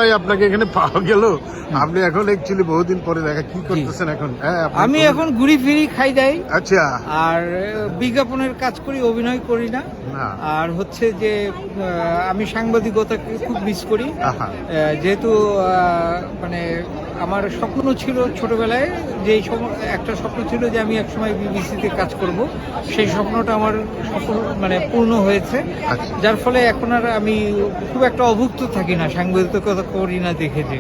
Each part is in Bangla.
ভাই আপনাকে এখানে পাওয়া গেল। আপনি এখন অ্যাকচুয়ালি বহুদিন পরে দেখা কি করতেছেন এখন? হ্যাঁ, আমি এখন ঘুরি ফিরি খাই দেয় আচ্ছা। আর বিজ্ঞাপনের কাজ করি, অভিনয় করি না। না। আর হচ্ছে যে আমি সাংবাদিকতাকে খুব মিস করি। আহা। যেহেতু মানে আমার স্বপ্ন ছিল ছোটবেলায়, যে একটা স্বপ্ন ছিল যে আমি একসময় বিবিসিতে কাজ করব, সেই স্বপ্নটা আমার মানে পূর্ণ হয়েছে। আচ্ছা। যার ফলে এখন আর আমি খুব একটা অভুক্ত থাকি না, সাংবাদিকতা করি না দেখে, যে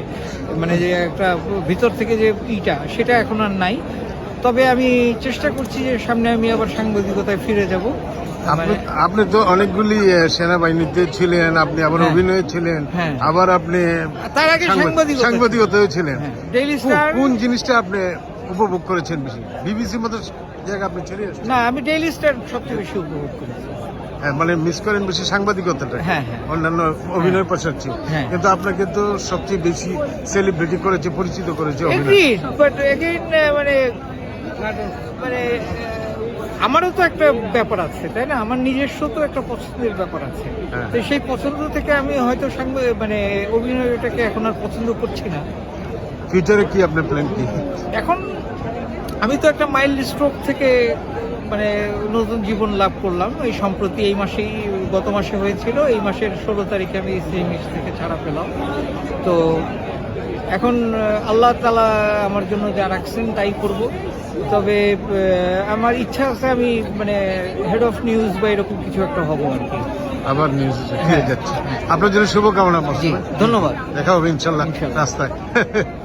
মানে যে একটা ভিতর থেকে যে সেটা এখন আর নাই। তবে আমি চেষ্টা করছি যে সামনে আমি আবার সাংবাদিকতায় ফিরে যাব। আপনি তো অনেকগুলি সেনাবাহিনীতে ছিলেন, আপনি আবার হ্যাঁ। অভিনয়ে ছিলেন, হ্যাঁ। আবার আপনি তার আগে সাংবাদিকতায় ছিলেন। Daily star. কোন জিনিসটা আপনি উপভোগ করেছেন বেশি? বিবিসির মতো জায়গা আপনি ছেড়ে আসছেন? না, আমি ডেইলি স্টার সবচেয়ে বেশি উপভোগ করেছি। হ্যাঁ, মানে মিস করেন বেশি সাংবাদিকতাটা, হ্যাঁ, হ্যাঁ। অন্যান্য অভিনয় পাশাচ্ছি। হ্যাঁ। কিন্তু আপনাকে তো সবচেয়ে বেশি সেলিব্রিটি করেছে, পরিচিত করেছে অভিনয়। Agreed, but again, মানে মানে আমারও তো একটা ব্যাপার আছে, তাই না? আমার নিজস্ব তো একটা পছন্দের ব্যাপার আছে। হ্যাঁ। তো সেই পছন্দ থেকে আমি হয়তো মানে অভিনয়টাকে এখন আর পছন্দ করছি না। ফিউচারে কি আপনার প্ল্যান কি? এখন আমি তো একটা মাইল্ড স্ট্রোক থেকে মানে নতুন জীবন লাভ করলাম এই সম্প্রতি, এই মাসেই, গত মাসে হয়েছিল। এই মাসের 16 তারিখে আমি সিএমএইচ থেকে ছাড়া পেলাম। তো এখন আল্লাহ তাআলা আমার জন্য যা রাখছেন তাই করব। তবে আমার ইচ্ছা আছে আমি মানে হেড অফ নিউজ বা এরকম কিছু একটা হব আর কি। আবার নিউজ ফিরে যাচ্ছে। আপনার জন্য শুভকামনা। জি, ধন্যবাদ। দেখা হবে ইনশাল্লাহ ইনশাল্লাহ। রাস্তায়।